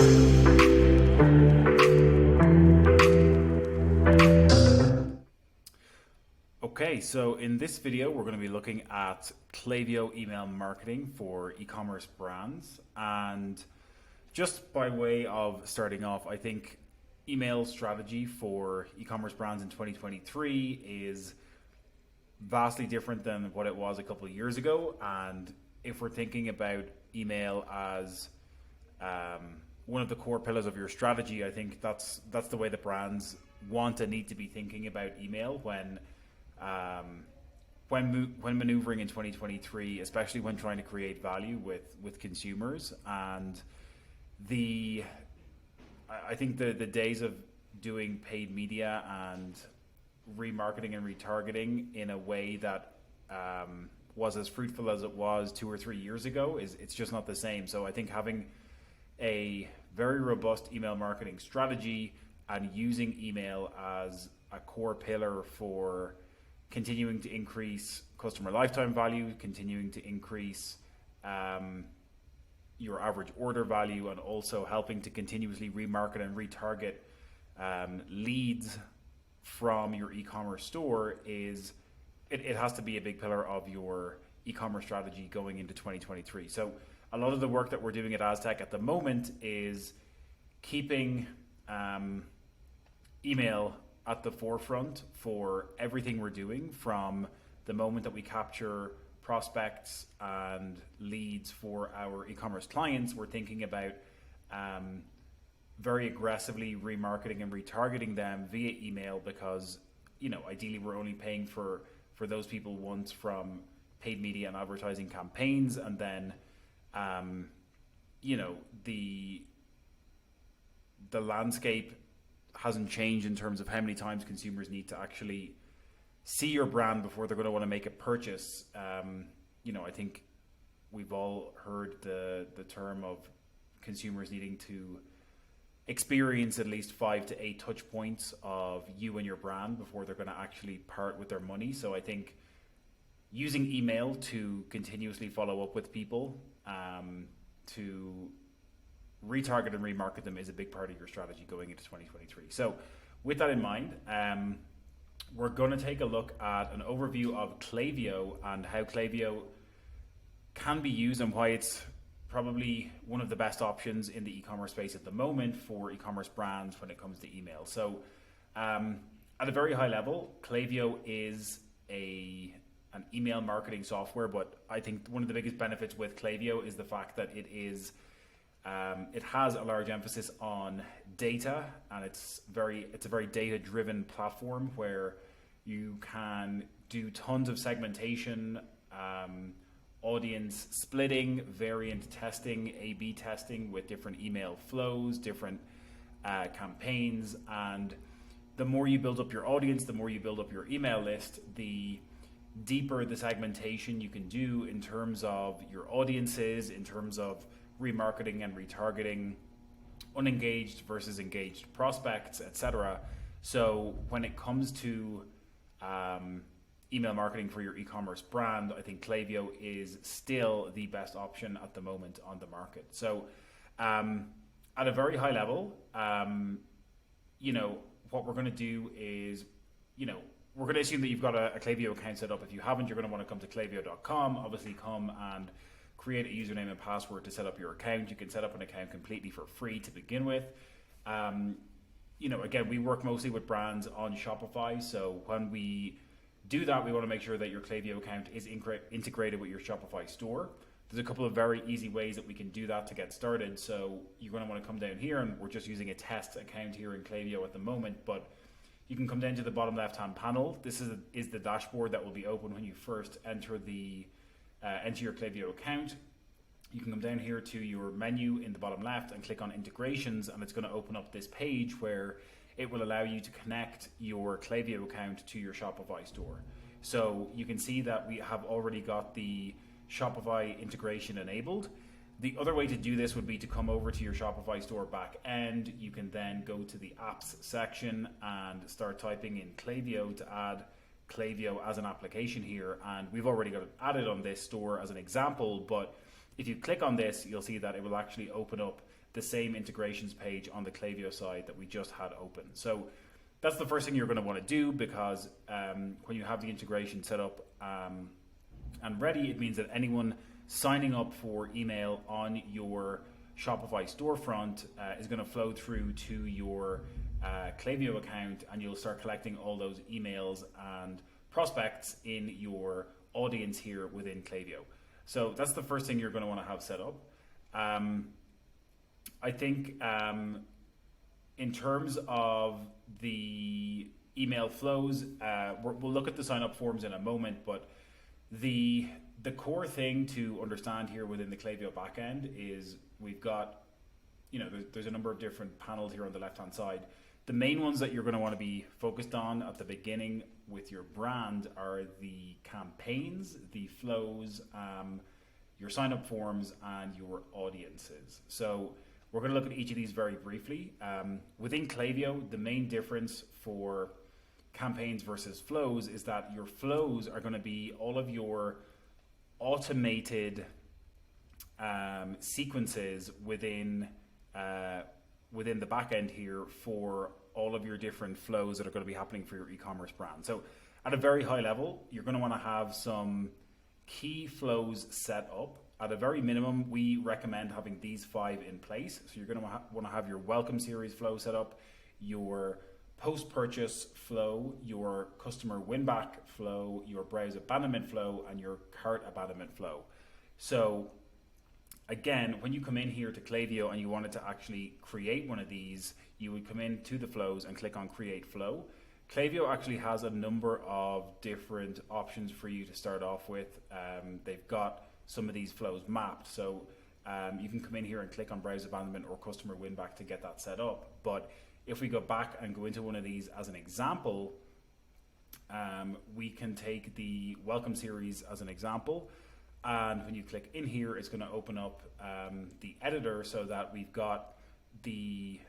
Okay, so in this video, we're going to be looking at Klaviyo email marketing for e-commerce brands. And just by way of starting off, I think email strategy for e-commerce brands in 2023 is vastly different than what it was a couple of years ago. And if we're thinking about email as one of the core pillars of your strategy, I think that's the way that brands want and need to be thinking about email when maneuvering in 2023, especially when trying to create value with consumers. And I think the days of doing paid media and remarketing and retargeting in a way that was as fruitful as it was 2 or 3 years ago it's just not the same. So I think having a very robust email marketing strategy and using email as a core pillar for continuing to increase customer lifetime value, continuing to increase your average order value, and also helping to continuously remarket and retarget leads from your e-commerce store it has to be a big pillar of your e-commerce strategy going into 2023. So a lot of the work that we're doing at Aztec at the moment is keeping email at the forefront for everything we're doing, from the moment that we capture prospects and leads for our e-commerce clients. We're thinking about very aggressively remarketing and retargeting them via email, because ideally we're only paying for those people once from paid media and advertising campaigns, and then the landscape hasn't changed in terms of how many times consumers need to actually see your brand before they're going to want to make a purchase. I think we've all heard the term of consumers needing to experience at least 5 to 8 touch points of you and your brand before they're going to actually part with their money. So I think using email to continuously follow up with people, to retarget and remarket them, is a big part of your strategy going into 2023. So with that in mind, we're going to take a look at an overview of Klaviyo and how Klaviyo can be used and why it's probably one of the best options in the e-commerce space at the moment for e-commerce brands when it comes to email. So at a very high level, Klaviyo is an email marketing software, but I think one of the biggest benefits with Klaviyo is the fact that it has a large emphasis on data, and it's a very data-driven platform where you can do tons of segmentation, audience splitting, variant testing, A/B testing with different email flows, different campaigns. And the more you build up your audience, the more you build up your email list, the deeper the segmentation you can do in terms of your audiences, in terms of remarketing and retargeting unengaged versus engaged prospects, etc. So when it comes to email marketing for your e-commerce brand, I think Klaviyo is still the best option at the moment on the market. So at a very high level, what we're going to do is, we're going to assume that you've got a Klaviyo account set up. If you haven't, you're going to want to come to klaviyo.com. Obviously come and create a username and password to set up your account. You can set up an account completely for free to begin with. Again, we work mostly with brands on Shopify. So when we do that, we want to make sure that your Klaviyo account is integrated with your Shopify store. There's a couple of very easy ways that we can do that to get started. So you're going to want to come down here, and we're just using a test account here in Klaviyo at the moment, but you can come down to the bottom left-hand panel. This is the dashboard that will be open when you first enter your Klaviyo account. You can come down here to your menu in the bottom left and click on integrations, and it's going to open up this page where it will allow you to connect your Klaviyo account to your Shopify store. So you can see that we have already got the Shopify integration enabled. The other way to do this would be to come over to your Shopify store back end. You can then go to the apps section and start typing in Klaviyo to add Klaviyo as an application here. And we've already got it added on this store as an example, but if you click on this, you'll see that it will actually open up the same integrations page on the Klaviyo side that we just had open. So that's the first thing you're going to want to do, because when you have the integration set up and ready, it means that anyone signing up for email on your Shopify storefront is going to flow through to your Klaviyo account, and you'll start collecting all those emails and prospects in your audience here within Klaviyo. So that's the first thing you're going to want to have set up. I think in terms of the email flows, we'll look at the sign up forms in a moment, but the core thing to understand here within the Klaviyo backend is we've got, there's a number of different panels here on the left hand side. The main ones that you're going to want to be focused on at the beginning with your brand are the campaigns, the flows, your sign up forms, and your audiences. So we're going to look at each of these very briefly. Within Klaviyo, the main difference for campaigns versus flows is that your flows are going to be all of your automated sequences within the back end here for all of your different flows that are going to be happening for your e-commerce brand. So at a very high level, you're going to want to have some key flows set up. At a very minimum, we recommend having these 5 in place. So you're going to want to have your welcome series flow set up, your post-purchase flow, your customer win-back flow, your browse abandonment flow, and your cart abandonment flow. So again, when you come in here to Klaviyo and you wanted to actually create one of these, you would come into the flows and click on create flow. Klaviyo actually has a number of different options for you to start off with. They've got some of these flows mapped. So you can come in here and click on browse abandonment or customer win back to get that set up. But if we go back and go into one of these as an example, we can take the welcome series as an example. And when you click in here, it's going to open up the editor so that we've got the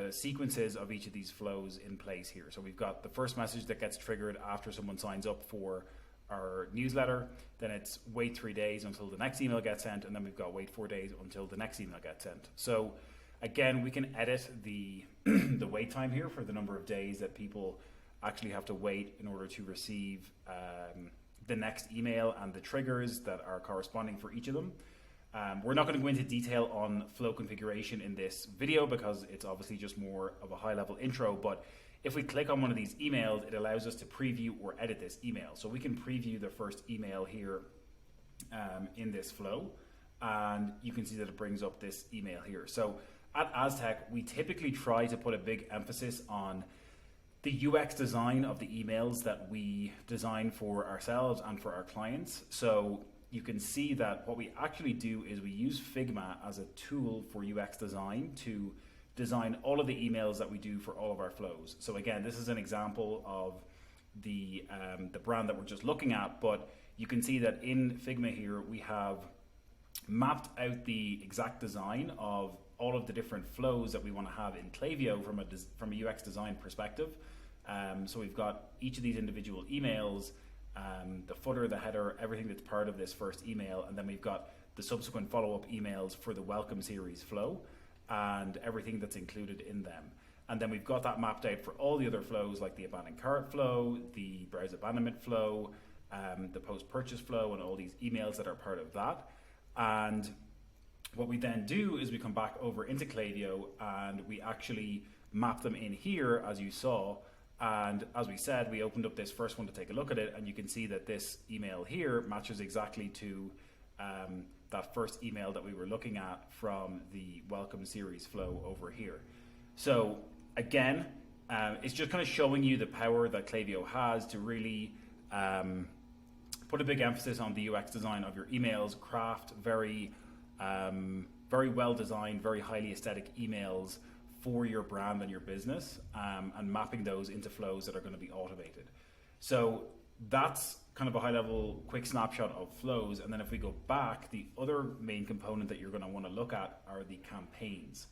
sequences of each of these flows in place here. So we've got the first message that gets triggered after someone signs up for our newsletter. Then it's wait 3 days until the next email gets sent, and then we've got wait 4 days until the next email gets sent. So again, we can edit the the wait time here for the number of days that people actually have to wait in order to receive the next email and the triggers that are corresponding for each of them. We're not going to go into detail on flow configuration in this video because it's obviously just more of a high level intro, but if we click on one of these emails, it allows us to preview or edit this email. So we can preview the first email here in this flow, and you can see that it brings up this email here. So at Aztec, we typically try to put a big emphasis on the UX design of the emails that we design for ourselves and for our clients. So you can see that what we actually do is we use Figma as a tool for UX design to design all of the emails that we do for all of our flows. So again, this is an example of the brand that we're just looking at, but you can see that in Figma here, we have mapped out the exact design of all of the different flows that we want to have in Klaviyo from a UX design perspective. So we've got each of these individual emails, the footer, the header, everything that's part of this first email, and then we've got the subsequent follow-up emails for the welcome series flow and everything that's included in them. And then we've got that mapped out for all the other flows like the abandoned cart flow, the browse abandonment flow, the post-purchase flow, and all these emails that are part of that. And what we then do is we come back over into Klaviyo and we actually map them in here, as you saw. And as we said, we opened up this first one to take a look at it, and you can see that this email here matches exactly to that first email that we were looking at from the welcome series flow over here. So again, it's just kind of showing you the power that Klaviyo has to really put a big emphasis on the UX design of your emails, craft very well designed, very highly aesthetic emails for your brand and your business, and mapping those into flows that are going to be automated. So that's kind of a high level quick snapshot of flows. And then if we go back, the other main component that you're going to want to look at are the campaigns.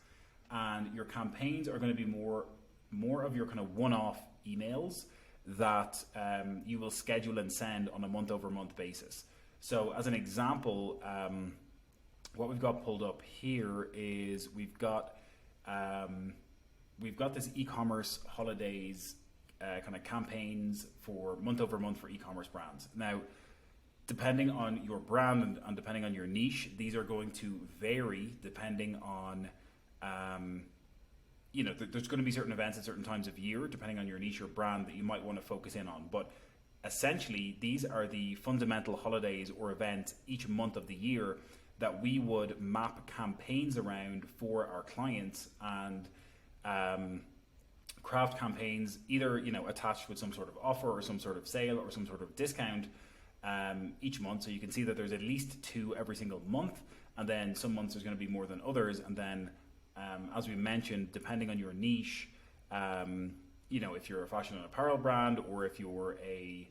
And your campaigns are going to be more of your kind of one-off emails that you will schedule and send on a month-over-month basis. So as an example, what we've got pulled up here is we've got this e-commerce holidays kind of campaigns for month over month for e-commerce brands. Now, depending on your brand and depending on your niche, these are going to vary depending on, there's going to be certain events at certain times of year, depending on your niche or brand, that you might want to focus in on. But essentially, these are the fundamental holidays or events each month of the year that we would map campaigns around for our clients and craft campaigns, either attached with some sort of offer or some sort of sale or some sort of discount each month. So you can see that there's at least 2 every single month, and then some months there's going to be more than others. And then, as we mentioned, depending on your niche, if you're a fashion and apparel brand, or if you're a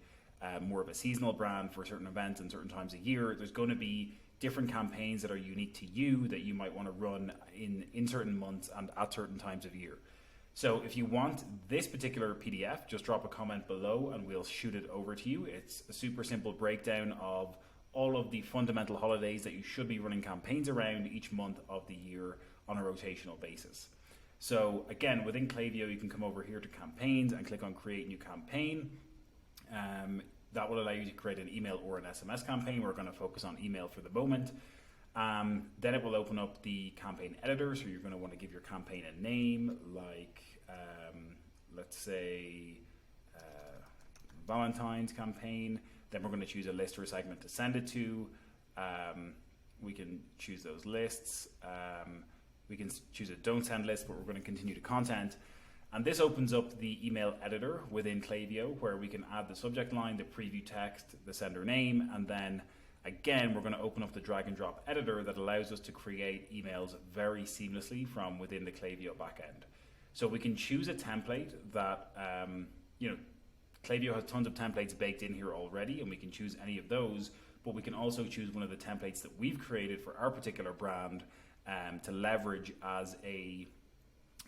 more of a seasonal brand for certain events and certain times of year, there's going to be different campaigns that are unique to you that you might want to run in certain months and at certain times of year. So if you want this particular PDF, just drop a comment below and we'll shoot it over to you. It's a super simple breakdown of all of the fundamental holidays that you should be running campaigns around each month of the year on a rotational basis. So again, within Klaviyo, you can come over here to campaigns and click on create new campaign. That will allow you to create an email or an SMS campaign. We're going to focus on email for the moment. Then it will open up the campaign editor. So you're going to want to give your campaign a name, like let's say Valentine's campaign. Then we're going to choose a list or a segment to send it to. We can choose those lists. We can choose a don't send list, but we're going to continue to content. And this opens up the email editor within Klaviyo, where we can add the subject line, the preview text, the sender name, and then again, we're going to open up the drag and drop editor that allows us to create emails very seamlessly from within the Klaviyo backend. So we can choose a template that, Klaviyo has tons of templates baked in here already, and we can choose any of those, but we can also choose one of the templates that we've created for our particular brand to leverage as a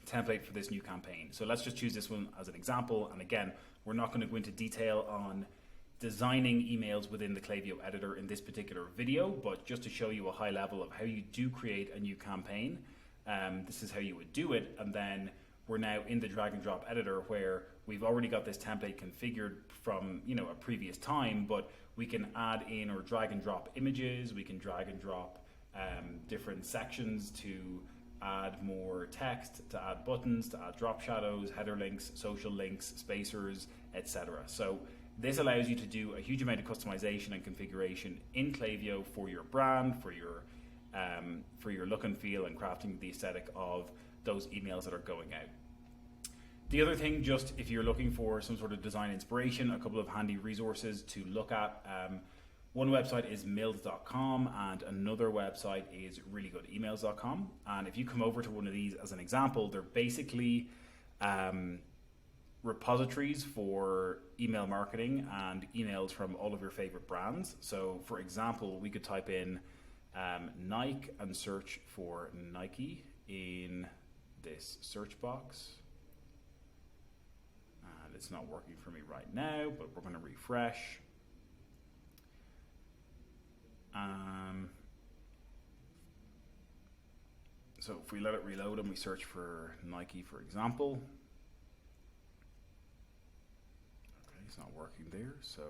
template for this new campaign. So let's just choose this one as an example. And again, we're not going to go into detail on designing emails within the Klaviyo editor in this particular video, but just to show you a high level of how you do create a new campaign. This is how you would do it. And then we're now in the drag and drop editor where we've already got this template configured from a previous time, but we can add in or drag and drop images. We can drag and drop different sections to add more text, to add buttons, to add drop shadows, header links, social links, spacers, etc. So this allows you to do a huge amount of customization and configuration in Klaviyo for your brand, for your look and feel, and crafting the aesthetic of those emails that are going out. The other thing, just if you're looking for some sort of design inspiration, a couple of handy resources to look at. One website is mills.com and another website is reallygoodemails.com. And if you come over to one of these as an example, they're basically repositories for email marketing and emails from all of your favorite brands. So for example, we could type in Nike and search for Nike in this search box. And it's not working for me right now, but we're going to refresh. So if we let it reload and we search for Nike, for example, okay, it's not working there. So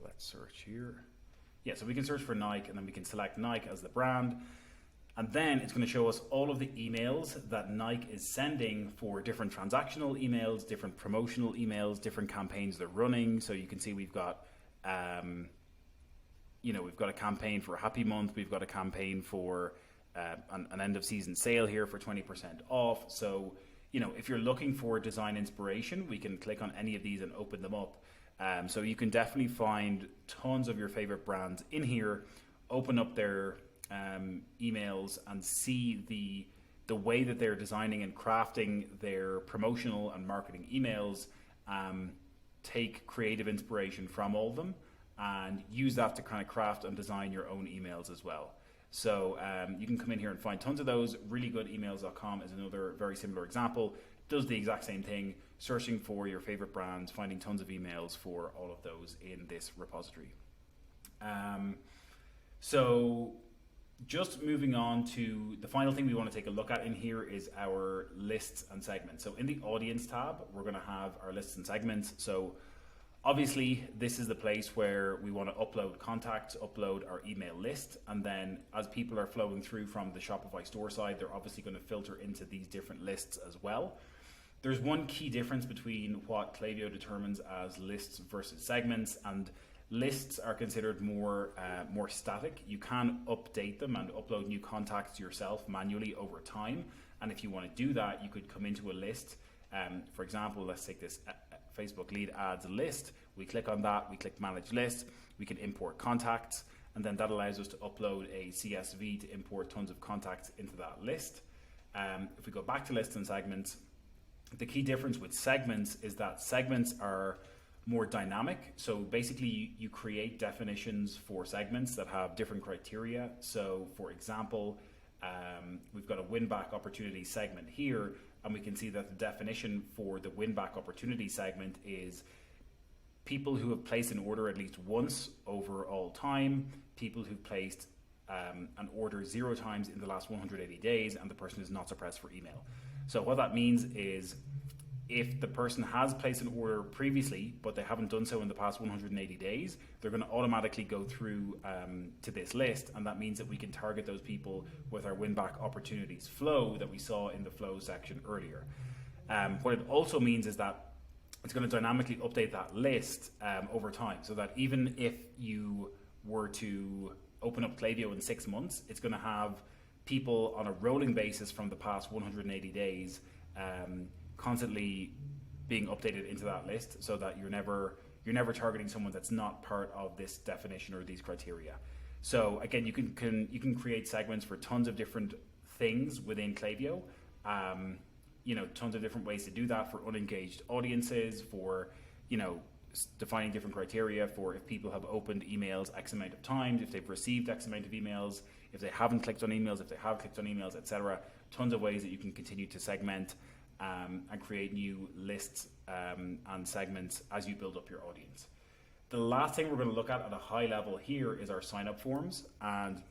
let's search here. Yeah, so we can search for Nike and then we can select Nike as the brand. And then it's going to show us all of the emails that Nike is sending for different transactional emails, different promotional emails, different campaigns they're running. So you can see we've got we've got a campaign for a Happy Month. We've got a campaign for an end of season sale here for 20% off. So, if you're looking for design inspiration, we can click on any of these and open them up. So you can definitely find tons of your favorite brands in here, open up their emails and see the way that they're designing and crafting their promotional and marketing emails, take creative inspiration from all of them, and use that to kind of craft and design your own emails as well. So you can come in here and find tons of those. Reallygoodemails.com is another very similar example. Does the exact same thing, searching for your favorite brands, finding tons of emails for all of those in this repository. So Just moving on to the final thing we want to take a look at in here is our lists and segments. So in the audience tab, we're going to have our lists and segments. So obviously this is the place where we want to upload contacts, upload our email list, and then as people are flowing through from the Shopify store side, they're obviously going to filter into these different lists as well. There's one key difference between what Klaviyo determines as lists versus segments, and lists are considered more static. You can update them and upload new contacts yourself manually over time. And if you want to do that, you could come into a list. For example, let's take this Facebook lead ads list. We click on that, we click manage list, we can import contacts, and then that allows us to upload a CSV to import tons of contacts into that list. If we go back to lists and segments, the key difference with segments is that segments are more dynamic. So basically you create definitions for segments that have different criteria. So for example, we've got a win back opportunity segment here, and we can see that the definition for the win back opportunity segment is people who have placed an order at least once over all time, people who've placed an order 0 times in the last 180 days, and the person is not suppressed for email. So what that means is if the person has placed an order previously, but they haven't done so in the past 180 days, they're going to automatically go through to this list. And that means that we can target those people with our win-back opportunities flow that we saw in the flow section earlier. What it also means is that it's going to dynamically update that list over time, so that even if you were to open up Klaviyo in 6 months, it's going to have people on a rolling basis from the past 180 days constantly being updated into that list, so that you're never targeting someone that's not part of this definition or these criteria. So again, you can create segments for tons of different things within Klaviyo. Tons of different ways to do that for unengaged audiences, for defining different criteria for if people have opened emails X amount of times, if they've received X amount of emails, if they haven't clicked on emails, if they have clicked on emails, etc. Tons of ways that you can continue to segment and create new lists and segments as you build up your audience. The last thing we're going to look at a high level here is our sign-up forms. And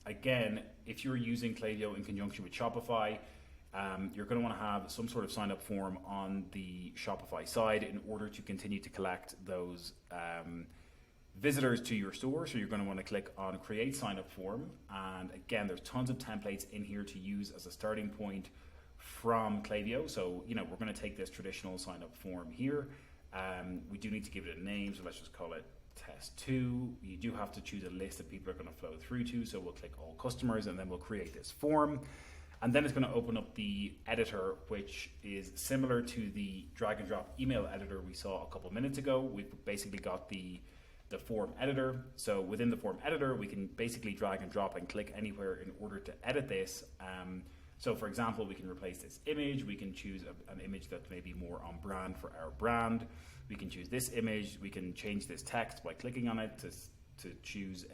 again, if you're using Klaviyo in conjunction with Shopify, you're going to want to have some sort of sign-up form on the Shopify side in order to continue to collect those visitors to your store. So you're going to want to click on Create Sign-up Form. And again, there's tons of templates in here to use as a starting point from Klaviyo. So, we're going to take this traditional sign-up form here. We do need to give it a name, so let's just call it Test 2. You do have to choose a list that people are going to flow through to. So we'll click All Customers, and then we'll create this form. And then it's going to open up the editor, which is similar to the drag and drop email editor we saw a couple minutes ago. We've basically got the form editor. So within the form editor, we can basically drag and drop and click anywhere in order to edit this. So for example, we can replace this image. We can choose an image that's maybe more on brand for our brand. We can choose this image. We can change this text by clicking on it to choose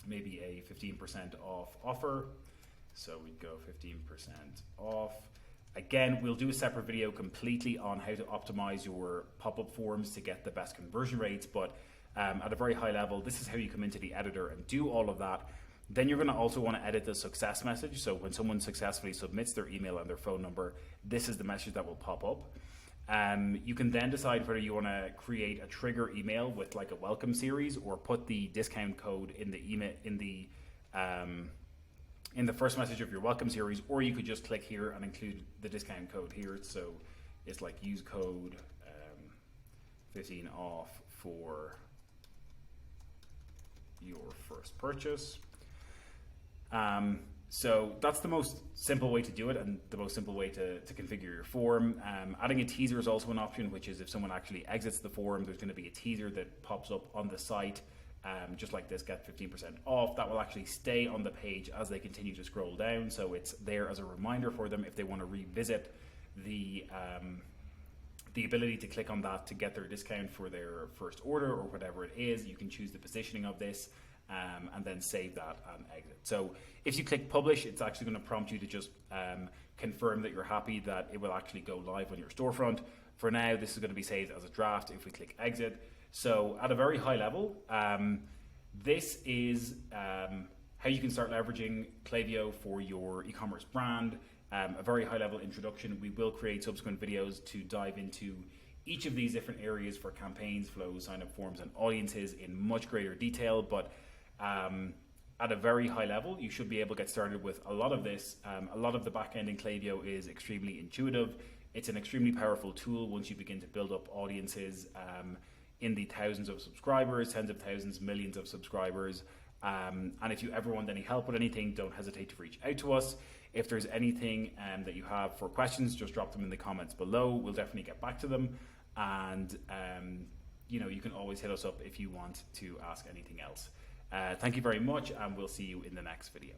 maybe a 15% off offer. So we'd go 15% off. Again, we'll do a separate video completely on how to optimize your pop-up forms to get the best conversion rates. But at a very high level, this is how you come into the editor and do all of that. Then you're going to also want to edit the success message. So when someone successfully submits their email and their phone number, this is the message that will pop up. You can then decide whether you want to create a trigger email with like a welcome series, or put the discount code in the email in the first message of your welcome series, or you could just click here and include the discount code here. So it's like use code 15 off for your first purchase. So that's the most simple way to do it, and the most simple way to configure your form. Adding a teaser is also an option, which is if someone actually exits the form, there's going to be a teaser that pops up on the site, just like this, get 15% off. That will actually stay on the page as they continue to scroll down. So it's there as a reminder for them if they want to revisit the ability to click on that to get their discount for their first order or whatever it is. You can choose the positioning of this. And then save that and exit. So if you click publish, it's actually going to prompt you to just confirm that you're happy that it will actually go live on your storefront. For now, this is going to be saved as a draft if we click exit. So at a very high level, this is how you can start leveraging Klaviyo for your e-commerce brand, a very high level introduction. We will create subsequent videos to dive into each of these different areas for campaigns, flows, sign up forms, and audiences in much greater detail. But at a very high level, you should be able to get started with a lot of this. A lot of the backend in Klaviyo is extremely intuitive. It's an extremely powerful tool once you begin to build up audiences in the thousands of subscribers, tens of thousands, millions of subscribers. And if you ever want any help with anything, don't hesitate to reach out to us. If there's anything that you have for questions, just drop them in the comments below. We'll definitely get back to them. And you can always hit us up if you want to ask anything else. Thank you very much, and we'll see you in the next video.